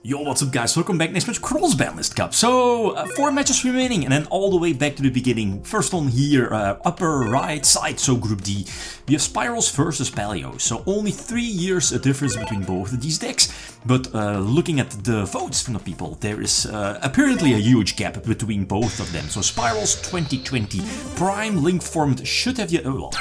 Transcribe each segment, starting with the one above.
Yo, what's up guys, welcome back, next match Cross-Banlist Cup. So, 4 matches remaining and then all the way back to the beginning. First one here, upper right side, so Group D. We have Spyrals versus Paleo, so only 3 years a difference between both of these decks. But looking at the votes from the people, there is apparently a huge gap between both of them. So Spyrals 2020, Prime Link formed should have the, well,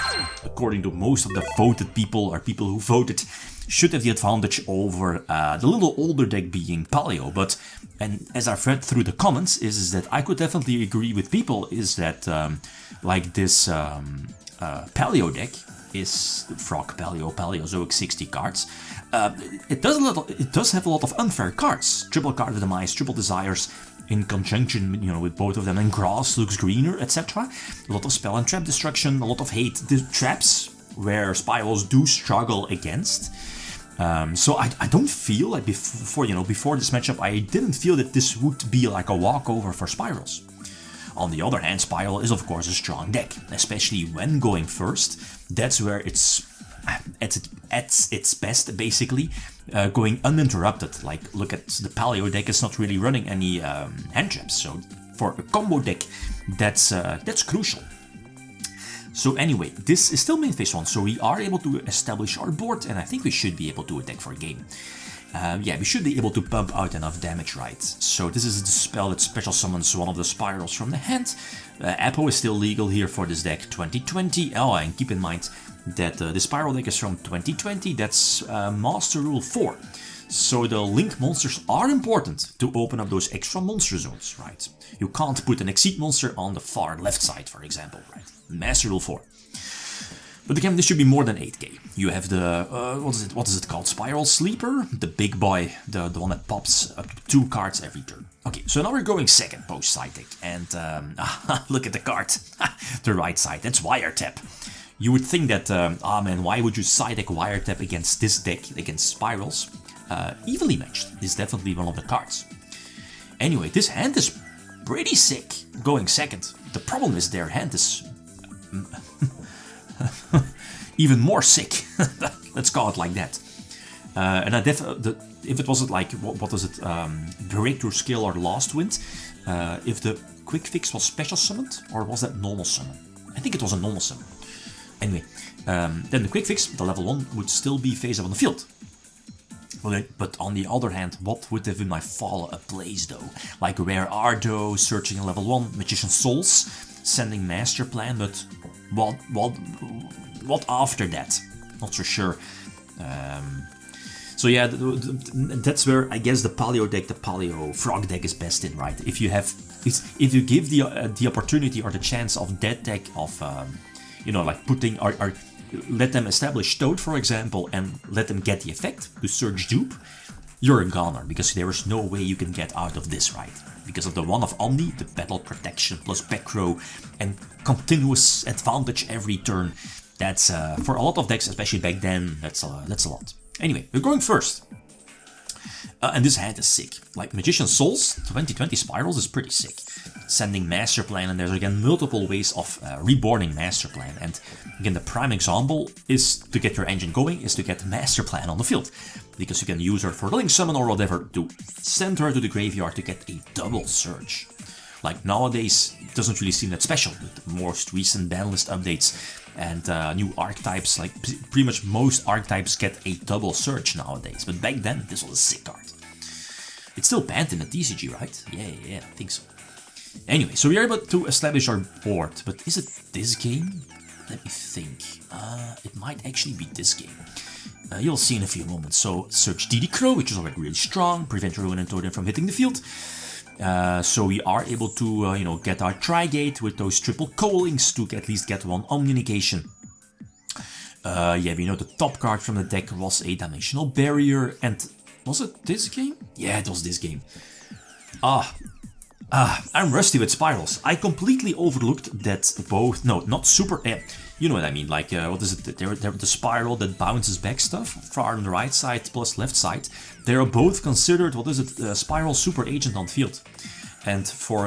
according to most of the voted people, or people who voted, should have the advantage over the little older deck being Paleo, but, and as I've read through the comments, is that I could definitely agree with people, is that like this Paleo deck is Frog Paleo, Paleozoic 60 cards. It does have a lot of unfair cards. Triple Card of the Mice, Triple Desires, in conjunction, you know, with both of them, and Grass looks greener, etc. A lot of spell and trap destruction, a lot of hate. The traps where Spirals do struggle against. So I don't feel like before this matchup, I didn't feel that this would be like a walkover for Spyrals. On the other hand, Spiral is of course a strong deck, especially when going first. That's where it's at its best, basically, going uninterrupted. Like, look at the Paleo deck, is not really running any hand traps, so for a combo deck, that's crucial. So anyway, this is still main phase 1, so we are able to establish our board, and I think we should be able to attack for a game. Yeah, we should be able to pump out enough damage, right? So this is the spell that special summons one of the Spirals from the hand. Apo is still legal here for this deck 2020. Oh, and keep in mind that the Spiral deck is from 2020, that's Master Rule 4. So the link monsters are important to open up those extra monster zones, right? You can't put an Exceed monster on the far left side, for example, right? Master Rule 4. But again, this should be more than 8k. You have the, what is it called? Spiral Sleeper? The big boy, the one that pops up to 2 cards every turn. Okay, so now we're going second post side deck, and look at the card, the right side, that's Wiretap. You would think that, ah man, why would you side deck Wiretap against this deck, against Spirals? Evenly matched is definitely one of the cards. Anyway, this hand is pretty sick, going second. The problem is their hand is even more sick. Let's call it like that. And if it wasn't like, what was it, Breakthrough Skill or Last Wind, if the Quick Fix was special summoned, or was that normal summon? I think it was a normal summon. Anyway, then the Quick Fix, the level 1, would still be face up on the field. But on the other hand, what would have been my follow up plays though? Like Rare Ardo, searching in level 1, Magician's Souls, sending Master Plan, but what after that? Not so sure. So yeah, that's where I guess the Paleo deck, the Paleofrog deck is best in, right? If you give the opportunity or the chance of that deck of you know, like putting or let them establish Toad, for example, and let them get the effect to Surge Dupe, you're a goner, because there is no way you can get out of this, right? Because of the one of Omni, the Battle Protection plus back row, and continuous advantage every turn. That's, for a lot of decks, especially back then, that's a lot. Anyway, we're going first. And this hand is sick. Like Magician's Souls, 2020 Spirals is pretty sick. Sending Master Plan, and there's again multiple ways of reborning Master Plan. And again, the prime example is to get your engine going, is to get Master Plan on the field. Because you can use her for Link Summon or whatever to send her to the graveyard to get a double search. Like nowadays, it doesn't really seem that special with the most recent banlist updates and new archetypes. Like pretty much most archetypes get a double search nowadays. But back then, this was a sick card. It's still banned in the TCG, right? Yeah, I think so. Anyway, so we are able to establish our board, but is it this game? Let me think. It might actually be this game. You'll see in a few moments. So, search DD Crow, which is already really strong, prevent Ruin and Totem from hitting the field. So we are able to, you know, get our Tri-Gate with those triple Coalings to at least get one Omni negation. Yeah, we know the top card from the deck was a Dimensional Barrier, and was it this game? Yeah, it was this game. I'm rusty with Spirals. I completely overlooked that both, no, not super, you know what I mean, like, what is it, they're the Spiral that bounces back stuff, far on the right side plus left side, they are both considered, what is it, Spiral Super Agent on field. And for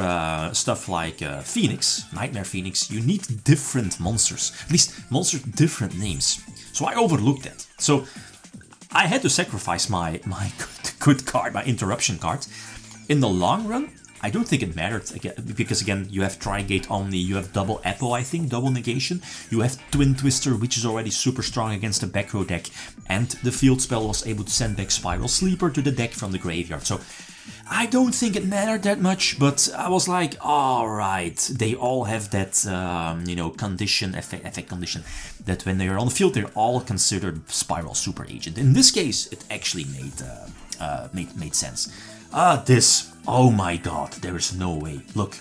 stuff like Phoenix, Nightmare Phoenix, you need different monsters, at least monsters with different names. So I overlooked that. So I had to sacrifice my good card, my interruption card. In the long run, I don't think it mattered, again, because again, you have Trigate Omni, you have double Apo, I think, double negation, you have Twin Twister, which is already super strong against the back row deck, and the field spell was able to send back Spiral Sleeper to the deck from the graveyard, so I don't think it mattered that much, but I was like, alright, they all have that, you know, condition, effect condition, that when they're on the field, they're all considered Spiral Super Agent. In this case, it actually made sense. This, oh my god, there is no way. Look,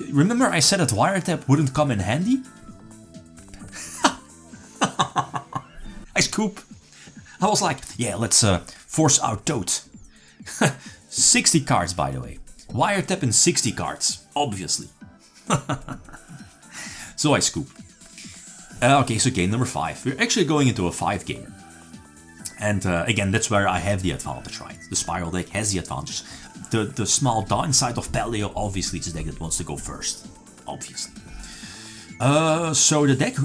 remember I said that Wiretap wouldn't come in handy? I scoop. I was like, yeah, let's force our Toad. 60 cards, by the way. Wiretap in 60 cards, obviously. So I scoop. Okay, so game number 5. We're actually going into a 5-gamer. And again, that's where I have the advantage, right? The Spiral deck has the advantage. The small downside of Paleo, obviously, is the deck that wants to go first. Obviously. So the deck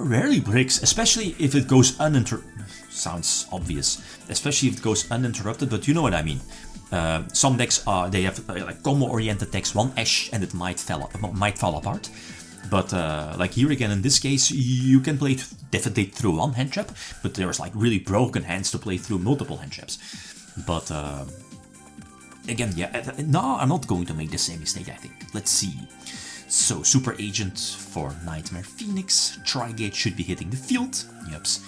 rarely breaks, especially if it goes uninterrupted. Sounds obvious. Especially if it goes uninterrupted, but you know what I mean. Some decks, they have like combo-oriented decks, one Ash, and it might fall apart. But like here again, in this case, you can play definitely through one hand trap, but there's like really broken hands to play through multiple hand traps. But again, yeah, no, I'm not going to make the same mistake, I think. Let's see. So, Super Agent for Nightmare Phoenix. Trigate should be hitting the field. Yups.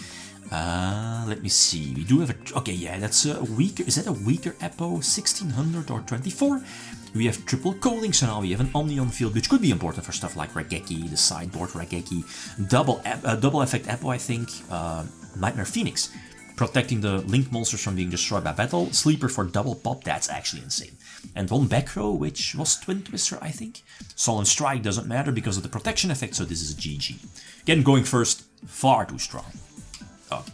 Let me see. We do have a... Okay, yeah, that's a weaker... Is that a weaker Apo? 1600 or 24? We have triple Calling, so now we have an Omni on field, which could be important for stuff like Raigeki, the sideboard Raigeki, double effect Apo, I think, Nightmare Phoenix, protecting the Link monsters from being destroyed by battle, Sleeper for double pop, that's actually insane. And one back row, which was Twin Twister, I think. Solemn Strike doesn't matter because of the protection effect, so this is a GG. Again, going first, far too strong. Okay.